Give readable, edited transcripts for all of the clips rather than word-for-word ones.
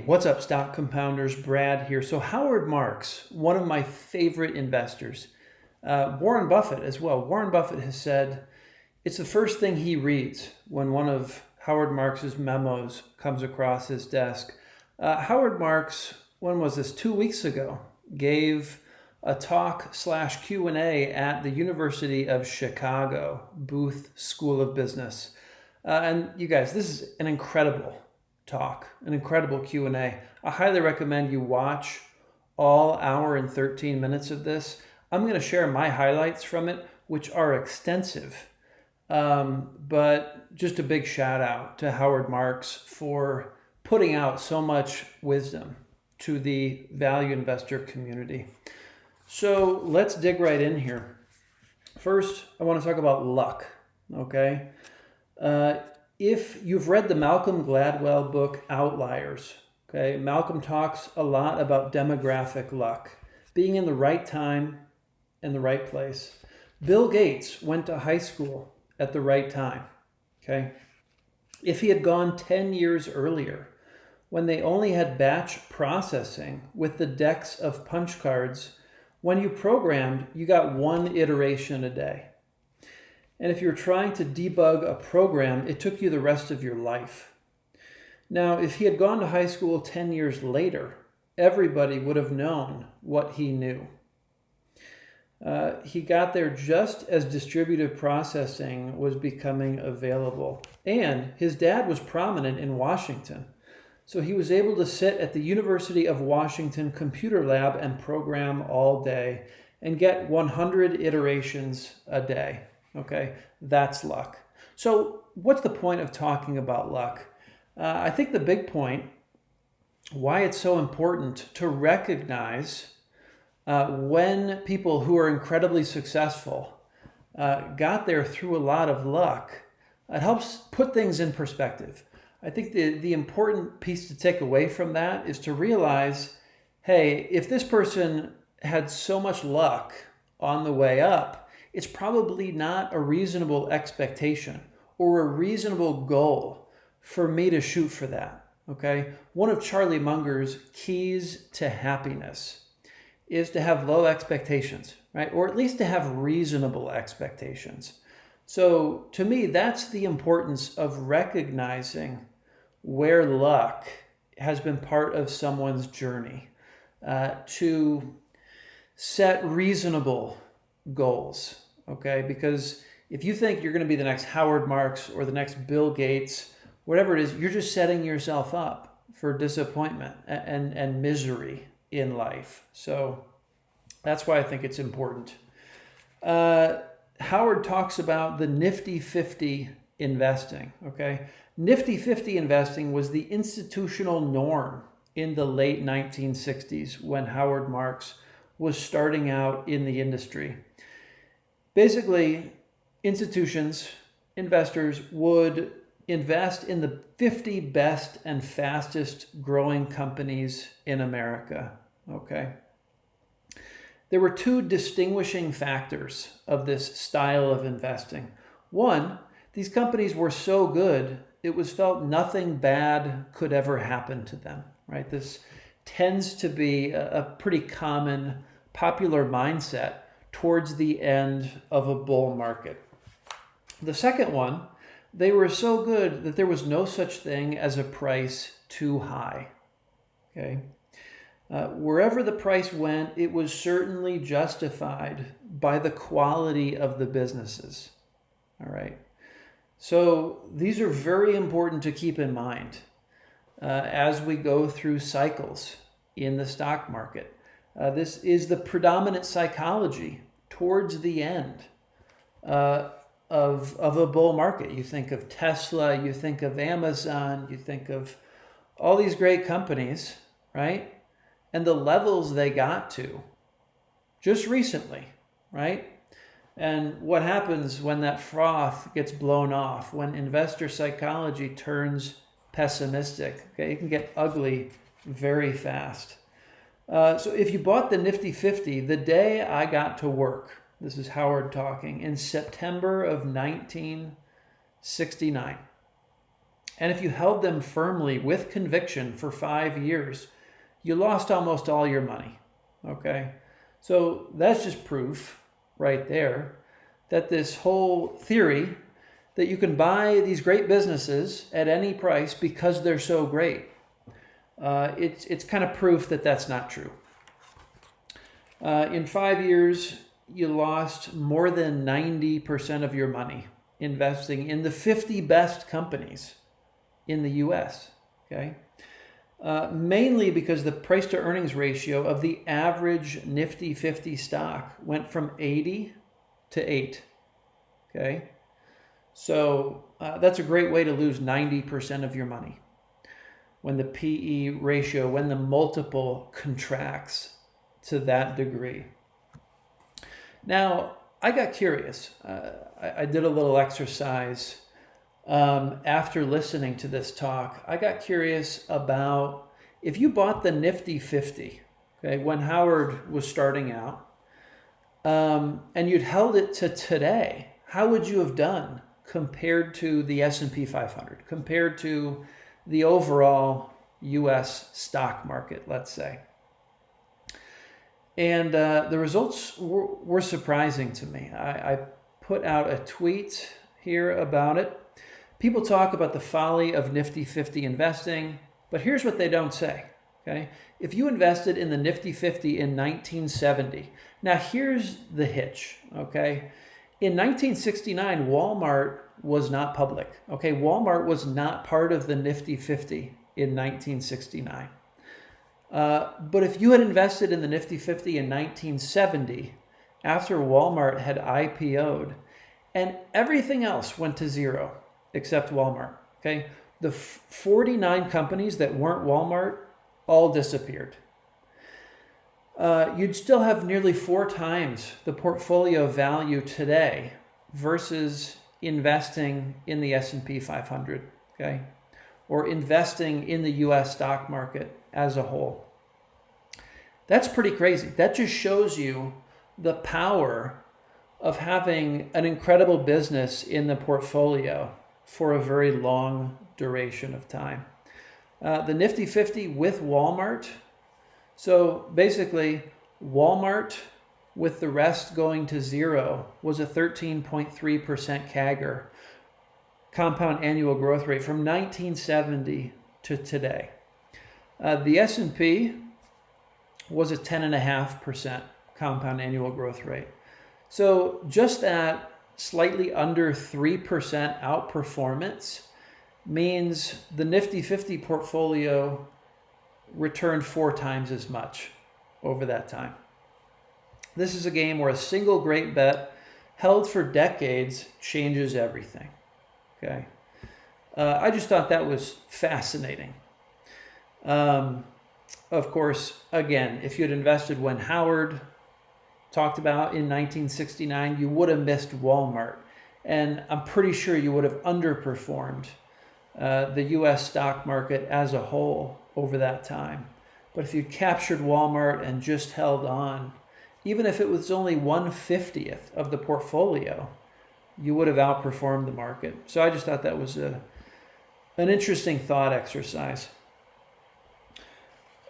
What's up, stock compounders? Brad here. So Howard Marks, one of my favorite investors, Warren Buffett as well. Warren Buffett has said it's the first thing he reads when one of Howard Marks's memos comes across his desk. Howard Marks, when was this? 2 weeks ago, gave a talk / Q&A at the University of Chicago, Booth School of Business. And you guys, this is an incredible talk, an incredible Q&A. I highly recommend you watch all hour and 13 minutes of this. I'm going to share my highlights from it, which are extensive. But just a big shout out to Howard Marks for putting out so much wisdom to the value investor community. So let's dig right in here. First, I want to talk about luck, okay? If you've read the Malcolm Gladwell book, Outliers, okay, Malcolm talks a lot about demographic luck, being in the right time and the right place. Bill Gates went to high school at the right time, okay? If he had gone 10 years earlier, when they only had batch processing with the decks of punch cards, when you programmed, you got one iteration a day. And if you're trying to debug a program, it took you the rest of your life. Now, if he had gone to high school 10 years later, everybody would have known what he knew. He got there just as distributed processing was becoming available. And his dad was prominent in Washington. So he was able to sit at the University of Washington computer lab and program all day and get 100 iterations a day. Okay, that's luck. So what's the point of talking about luck? I think the big point, why it's so important to recognize when people who are incredibly successful got there through a lot of luck, it helps put things in perspective. I think the important piece to take away from that is to realize, hey, if this person had so much luck on the way up, it's probably not a reasonable expectation or a reasonable goal for me to shoot for that, okay? One of Charlie Munger's keys to happiness is to have low expectations, right? Or at least to have reasonable expectations. So to me, that's the importance of recognizing where luck has been part of someone's journey, to set reasonable goals, okay? Because if you think you're going to be the next Howard Marks or the next Bill Gates, whatever it is, you're just setting yourself up for disappointment and misery in life. So that's why I think it's important. Howard talks about the Nifty 50 investing, okay? Nifty 50 investing was the institutional norm in the late 1960s when Howard Marks was starting out in the industry. Basically, institutions, investors would invest in the 50 best and fastest growing companies in America, okay? There were two distinguishing factors of this style of investing. One, these companies were so good, it was felt nothing bad could ever happen to them, right? This tends to be a pretty common, popular mindset towards the end of a bull market. The second one, they were so good that there was no such thing as a price too high, okay? Wherever the price went, it was certainly justified by the quality of the businesses, all right? So these are very important to keep in mind as we go through cycles in the stock market. This is the predominant psychology towards the end of a bull market. You think of Tesla, you think of Amazon, you think of all these great companies, right? And the levels they got to just recently, right? And what happens when that froth gets blown off, when investor psychology turns pessimistic, okay? It can get ugly very fast. So if you bought the Nifty 50 the day I got to work, this is Howard talking, in September of 1969, And if you held them firmly with conviction for 5 years, you lost almost all your money. Okay? So that's just proof right there that this whole theory that you can buy these great businesses at any price because they're so great, it's kind of proof that that's not true. In 5 years, you lost more than 90% of your money investing in the 50 best companies in the US, okay? Mainly because the price to earnings ratio of the average Nifty 50 stock went from 80 to 8, okay? So that's a great way to lose 90% of your money. When the PE ratio, when the multiple contracts to that degree. Now, I got curious. I did a little exercise after listening to this talk. I got curious about if you bought the Nifty 50, okay, when Howard was starting out, and you'd held it to today, how would you have done compared to the S&P 500, compared to the overall U.S. stock market, let's say? And the results were surprising to me. I put out a tweet here about it. People talk about the folly of Nifty 50 investing, but here's what they don't say, okay? If you invested in the Nifty 50 in 1970, now here's the hitch, okay? In 1969, Walmart was not public, okay? Walmart was not part of the Nifty 50 in 1969. But if you had invested in the Nifty 50 in 1970, after Walmart had IPO'd, and everything else went to zero except Walmart, okay? The 49 companies that weren't Walmart all disappeared. You'd still have nearly 4 times the portfolio value today versus investing in the S&P 500, okay? Or investing in the US stock market as a whole. That's pretty crazy. That just shows you the power of having an incredible business in the portfolio for a very long duration of time. The Nifty 50 with Walmart. So basically, Walmart with the rest going to zero was a 13.3% CAGR, compound annual growth rate, from 1970 to today. The S&P was a 10.5% compound annual growth rate. So just that slightly under 3% outperformance means the Nifty 50 portfolio returned 4 times as much over that time. This is a game where a single great bet held for decades changes everything. Okay, I just thought that was fascinating. Of course, again, if you had invested when Howard talked about in 1969, you would have missed Walmart. And I'm pretty sure you would have underperformed the U.S. stock market as a whole over that time. But if you captured Walmart and just held on, even if it was only 1/50th of the portfolio, you would have outperformed the market. So I just thought that was an interesting thought exercise.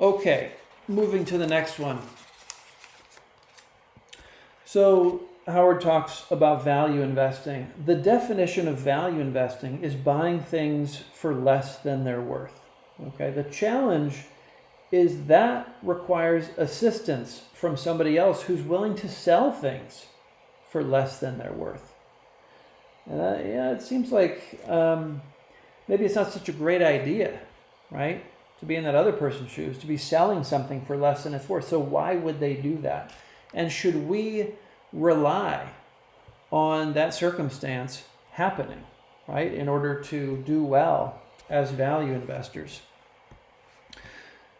Okay, moving to the next one. So Howard talks about value investing. The definition of value investing is buying things for less than they're worth. Okay, the challenge is that requires assistance from somebody else who's willing to sell things for less than they're worth. Yeah, it seems like maybe it's not such a great idea, right? To be in that other person's shoes, to be selling something for less than it's worth. So why would they do that? And should we rely on that circumstance happening, right, in order to do well as value investors?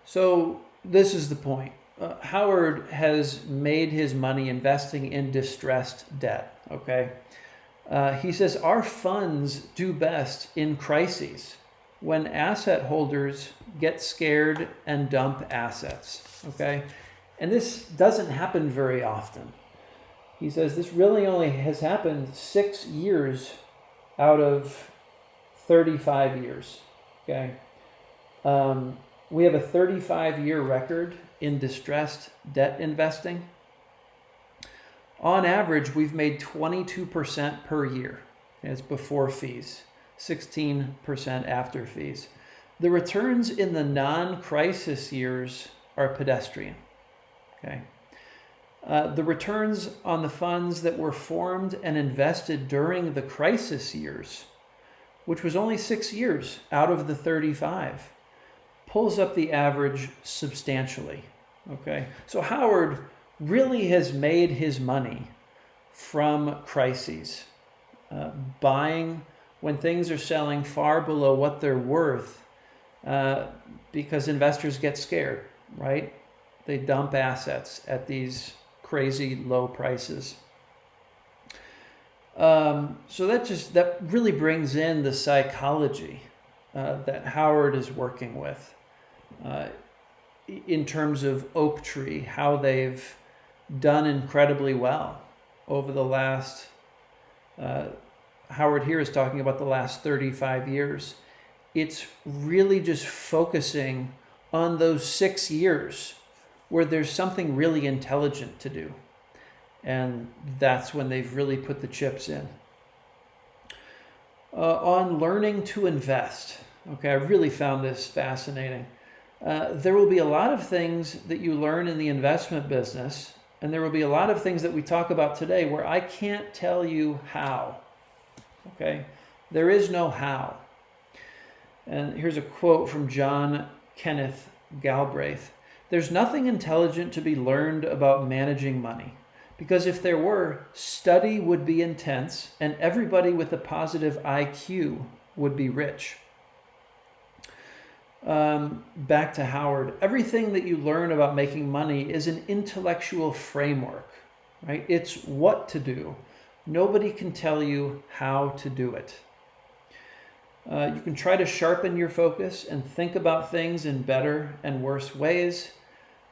So this is the point. Howard has made his money investing in distressed debt, okay? He says our funds do best in crises when asset holders get scared and dump assets, okay? And this doesn't happen very often. He says this really only has happened 6 years out of 35 years. Okay. We have a 35-year record in distressed debt investing. On average, we've made 22% per year. It's before fees, 16% after fees. The returns in the non-crisis years are pedestrian. Okay. The returns on the funds that were formed and invested during the crisis years, which was only 6 years out of the 35, pulls up the average substantially. Okay, so Howard really has made his money from crises, buying when things are selling far below what they're worth, because investors get scared, right? They dump assets at these crazy low prices. So that really brings in the psychology that Howard is working with in terms of Oaktree, how they've done incredibly well over the last, Howard here is talking about the last 35 years. It's really just focusing on those 6 years where there's something really intelligent to do. And that's when they've really put the chips in. On learning to invest. Okay, I really found this fascinating. There will be a lot of things that you learn in the investment business, and there will be a lot of things that we talk about today where I can't tell you how. Okay, there is no how. And here's a quote from John Kenneth Galbraith. There's nothing intelligent to be learned about managing money, because if there were, study would be intense and everybody with a positive IQ would be rich. Back to Howard. Everything that you learn about making money is an intellectual framework, right? It's what to do. Nobody can tell you how to do it. You can try to sharpen your focus and think about things in better and worse ways.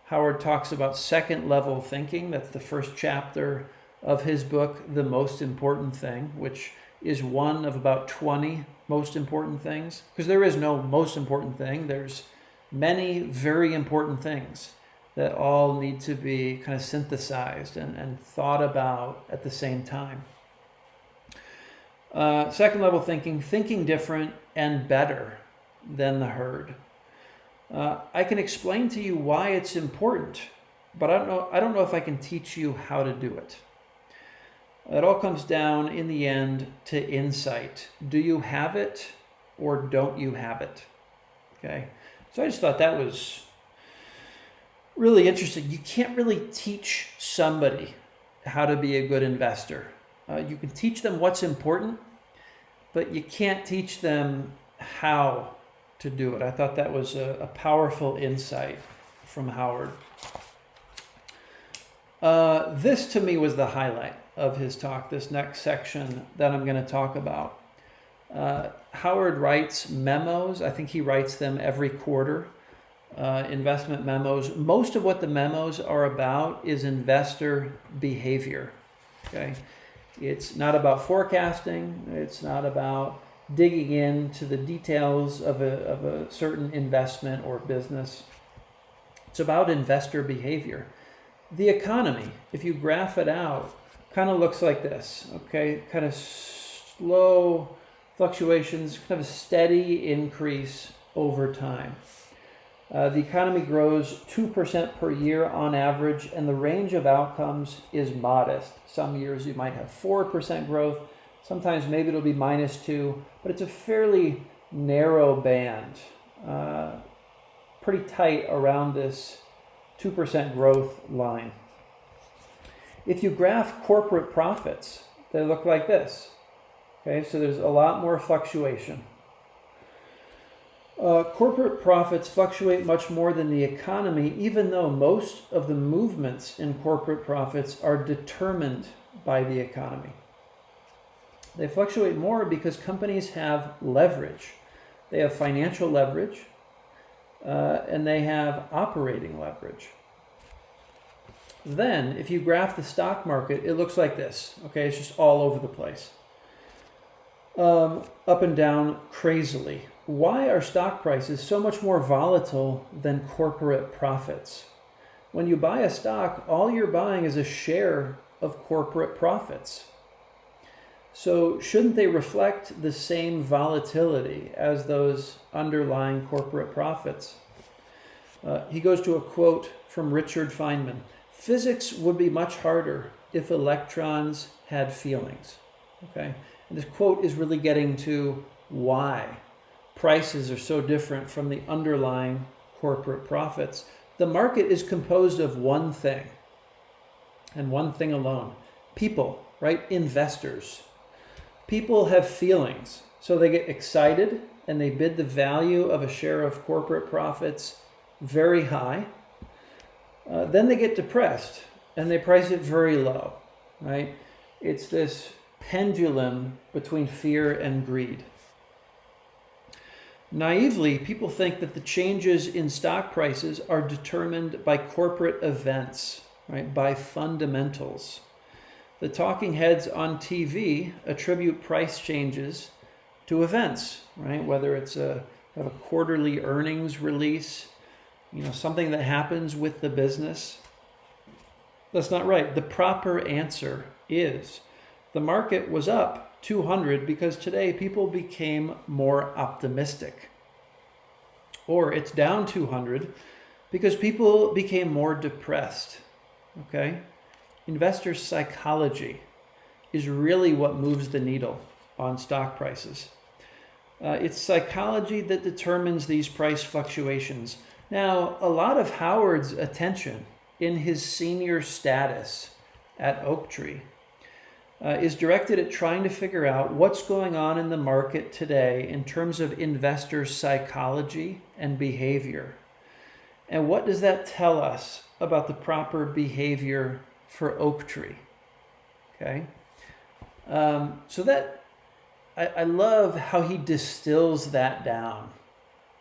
Howard talks about second level thinking. That's the first chapter of his book, The Most Important Thing, which is one of about 20 most important things. Because there is no most important thing. There's many very important things that all need to be kind of synthesized and thought about at the same time. Second level thinking, thinking different and better than the herd. I can explain to you why it's important, but I don't know if I can teach you how to do it. It all comes down in the end to insight. Do you have it or don't you have it? Okay. So I just thought that was really interesting. You can't really teach somebody how to be a good investor. You can teach them what's important, but you can't teach them how to do it. I thought that was a powerful insight from Howard. This to me was the highlight of his talk, this next section that I'm going to talk about. Howard writes memos. I think he writes them every quarter, investment memos. Most of what the memos are about is investor behavior. Okay, it's not about forecasting. It's not about digging into the details of a certain investment or business. It's about investor behavior. The economy, if you graph it out, kind of looks like this, okay? Kind of slow fluctuations, kind of a steady increase over time. The economy grows 2% per year on average, and the range of outcomes is modest. Some years you might have 4% growth. Sometimes maybe it'll be -2, but it's a fairly narrow band, pretty tight around this 2% growth line. If you graph corporate profits, they look like this. Okay, so there's a lot more fluctuation. Corporate profits fluctuate much more than the economy, even though most of the movements in corporate profits are determined by the economy. They fluctuate more because companies have leverage. They have financial leverage, and they have operating leverage. Then, if you graph the stock market, it looks like this. Okay, it's just all over the place. Up and down crazily. why are stock prices so much more volatile than corporate profits? When you buy a stock, all you're buying is a share of corporate profits. So shouldn't they reflect the same volatility as those underlying corporate profits? He goes to a quote from Richard Feynman. Physics would be much harder if electrons had feelings. Okay, and this quote is really getting to why prices are so different from the underlying corporate profits. The market is composed of one thing, and one thing alone: people, right? Investors. People have feelings, so they get excited and they bid the value of a share of corporate profits very high. Then they get depressed and they price it very low, right? It's this pendulum between fear and greed. Naively, people think that the changes in stock prices are determined by corporate events, right? By fundamentals. The talking heads on TV attribute price changes to events, right? Whether it's a quarterly earnings release, something that happens with the business. That's not right. The proper answer is the market was up 200 because today people became more optimistic. Or it's down 200 because people became more depressed. Okay? Investor psychology is really what moves the needle on stock prices. It's psychology that determines these price fluctuations. Now, a lot of Howard's attention in his senior status at Oaktree is directed at trying to figure out what's going on in the market today in terms of investor psychology and behavior. And what does that tell us about the proper behavior for Oaktree? Okay. So that I love how he distills that down,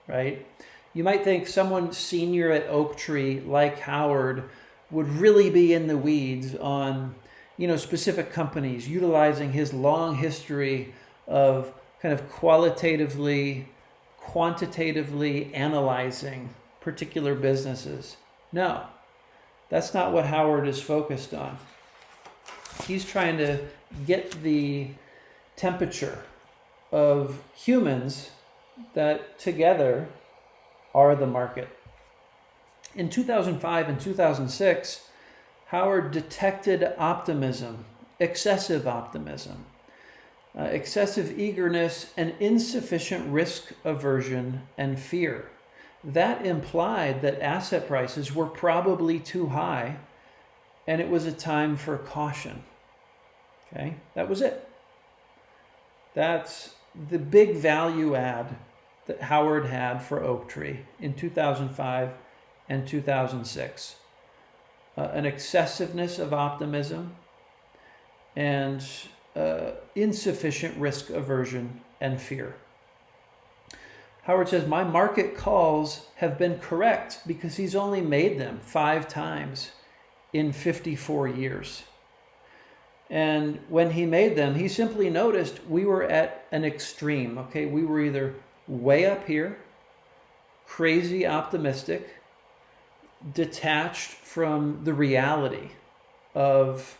right? You might think someone senior at Oaktree like Howard would really be in the weeds on specific companies, utilizing his long history of kind of quantitatively analyzing particular businesses. No, that's not what Howard is focused on. He's trying to get the temperature of humans that together are the market. In 2005 and 2006, Howard detected optimism, excessive eagerness, and insufficient risk aversion and fear. That implied that asset prices were probably too high, and it was a time for caution. Okay, that was it. That's the big value add that Howard had for Oaktree in 2005 and 2006. An excessiveness of optimism and insufficient risk aversion and fear. Howard says, my market calls have been correct because he's only made them 5 times in 54 years. And when he made them, he simply noticed we were at an extreme. Okay, we were either way up here, crazy optimistic, detached from the reality of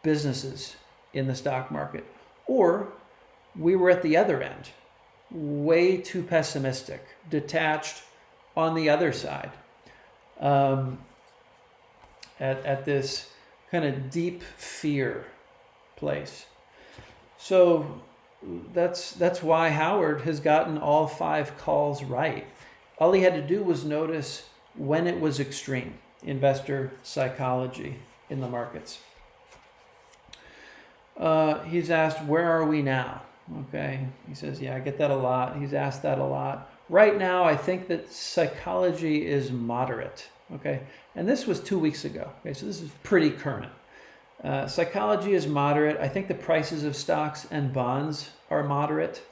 businesses in the stock market, or we were at the other end, way too pessimistic, detached on the other side, at this kind of deep fear place. So that's why Howard has gotten all 5 calls right. All he had to do was notice when it was extreme, investor psychology in the markets. He's asked, where are we now? Okay, he says, yeah, I get that a lot. He's asked that a lot. Right now, I think that psychology is moderate. Okay, and this was 2 weeks ago. Okay, so this is pretty current. Psychology is moderate. I think the prices of stocks and bonds are moderate.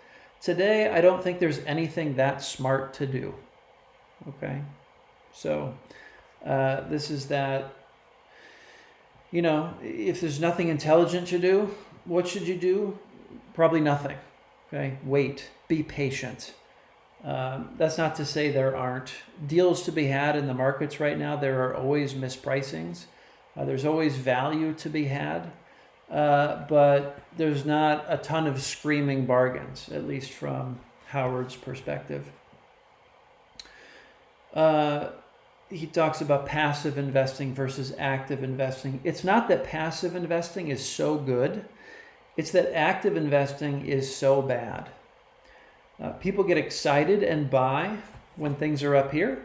Today, I don't think there's anything that smart to do. Okay, so this is that, if there's nothing intelligent to do, what should you do? Probably nothing. Okay, wait, be patient. That's not to say there aren't deals to be had in the markets right now. There are always mispricings. There's always value to be had. But there's not a ton of screaming bargains, at least from Howard's perspective. He talks about passive investing versus active investing. It's not that passive investing is so good. It's that active investing is so bad. People get excited and buy when things are up here,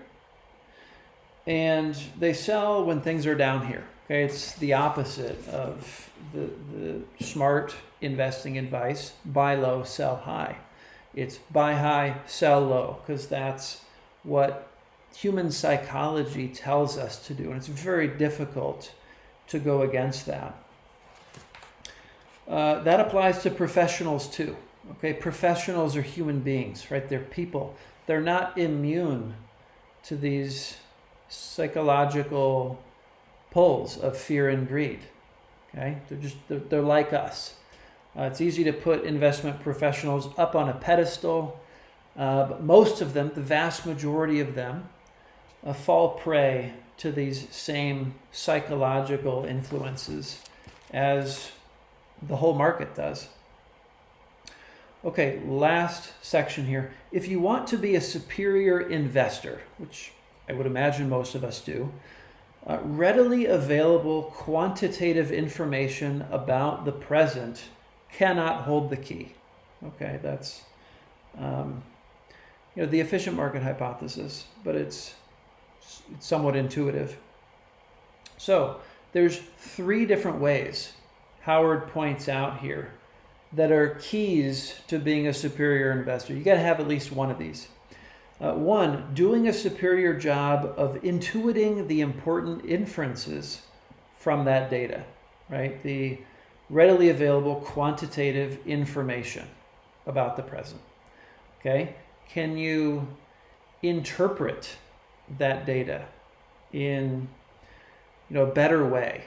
and they sell when things are down here. Okay, it's the opposite of the smart investing advice: buy low, sell high. It's buy high, sell low, because that's what human psychology tells us to do, and it's very difficult to go against that. That applies to professionals too. Okay, professionals are human beings, right? They're people. They're not immune to these psychological pulls of fear and greed. Okay, they're like us. It's easy to put investment professionals up on a pedestal, but most of them, the vast majority of them, fall prey to these same psychological influences as the whole market does. Okay, last section here. If you want to be a superior investor, which I would imagine most of us do, readily available quantitative information about the present cannot hold the key. Okay, that's the efficient market hypothesis, but it's somewhat intuitive. So there's 3 different ways Howard points out here that are keys to being a superior investor. You got to have at least one of these. 1, doing a superior job of intuiting the important inferences from that data, right? The readily available quantitative information about the present. Okay? Can you interpret that data in a better way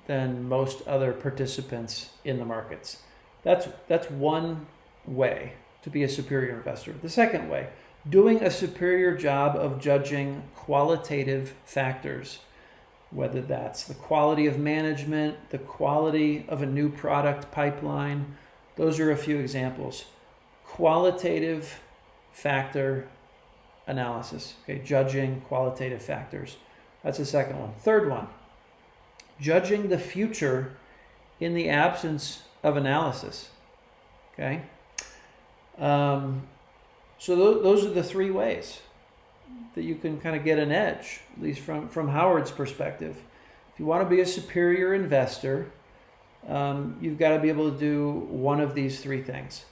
than most other participants in the markets? That's one way to be a superior investor. The second way, doing a superior job of judging qualitative factors, whether that's the quality of management, the quality of a new product pipeline. Those are a few examples. Qualitative factor analysis, okay, judging qualitative factors. That's the second one. Third one, judging the future in the absence of analysis, okay? So those are the 3 ways that you can kind of get an edge, at least from Howard's perspective. If you want to be a superior investor, you've got to be able to do one of these 3 things.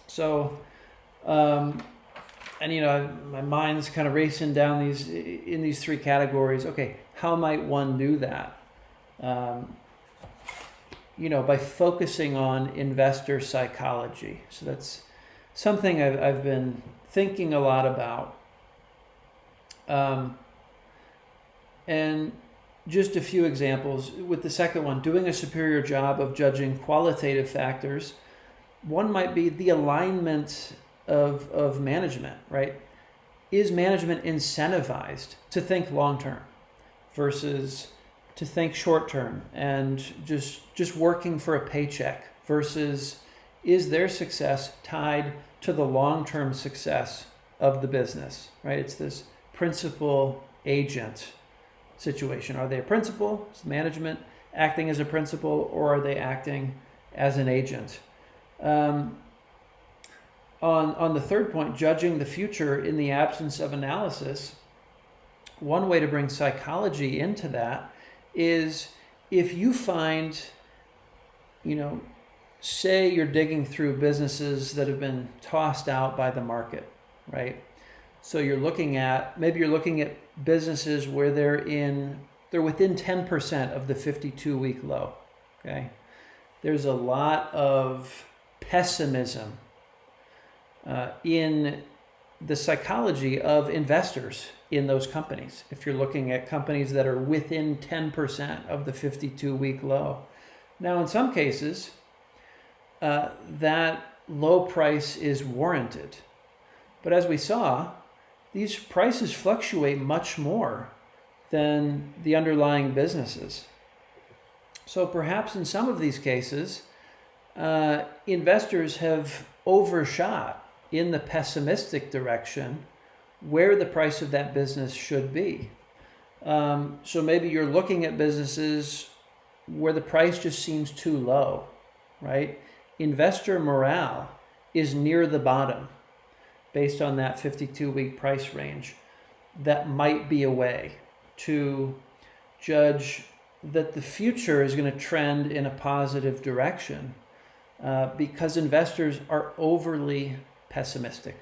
So, my mind's kind of racing down in these 3 categories. Okay, how might one do that? By focusing on investor psychology. So that's something I've been thinking a lot about. And just a few examples. With the second one, doing a superior job of judging qualitative factors. One might be the alignment of management, right? Is management incentivized to think long-term versus to think short-term and just working for a paycheck, versus is their success tied to the long-term success of the business, right? It's this principal agent situation. Are they a principal? Is management acting as a principal, or are they acting as an agent? On the third point, judging the future in the absence of analysis, one way to bring psychology into that is if you find, say you're digging through businesses that have been tossed out by the market, right? So maybe you're looking at businesses where they're within 10% of the 52-week low, okay? There's a lot of pessimism in the psychology of investors in those companies. If you're looking at companies that are within 10% of the 52-week low. Now, in some cases, that low price is warranted. But as we saw, these prices fluctuate much more than the underlying businesses. So perhaps in some of these cases, investors have overshot in the pessimistic direction where the price of that business should be. So maybe you're looking at businesses where the price just seems too low, right? Investor morale is near the bottom based on that 52-week price range. That might be a way to judge that the future is going to trend in a positive direction because investors are overly pessimistic.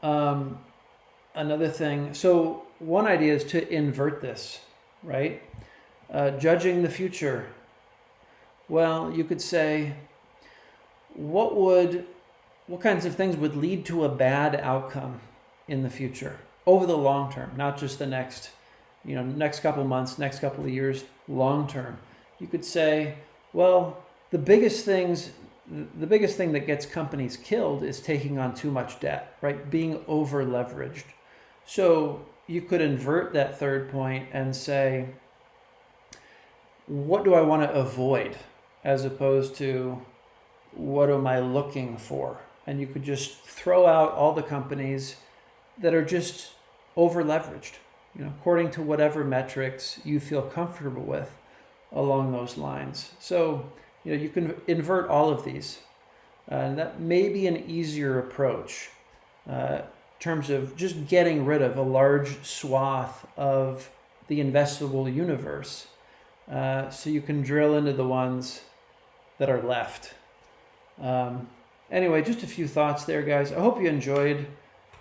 Another thing, so one idea is to invert this, right? Judging the future. Well, you could say, what kinds of things would lead to a bad outcome in the future over the long term, not just the next couple months, next couple of years, long term. You could say, well, the biggest thing that gets companies killed is taking on too much debt, right? Being over leveraged. So you could invert that third point and say, what do I want to avoid, as opposed to what am I looking for? And you could just throw out all the companies that are just over leveraged, according to whatever metrics you feel comfortable with along those lines. So, you can invert all of these. And that may be an easier approach in terms of just getting rid of a large swath of the investable universe. So you can drill into the ones that are left. Anyway, just a few thoughts there, guys. I hope you enjoyed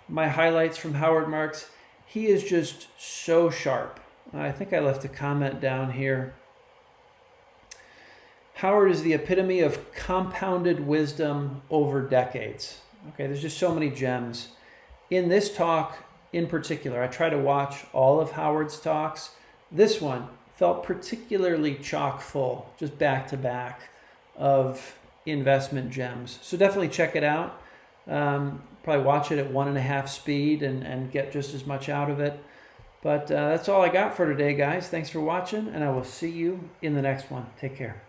my highlights from Howard Marks. He is just so sharp. I think I left a comment down here. Howard is the epitome of compounded wisdom over decades. Okay, there's just so many gems. In this talk in particular, I try to watch all of Howard's talks. This one felt particularly chock full, just back to back, of investment gems. So definitely check it out. Probably watch it at 1.5 speed and get just as much out of it. But that's all I got for today, guys. Thanks for watching, and I will see you in the next one. Take care.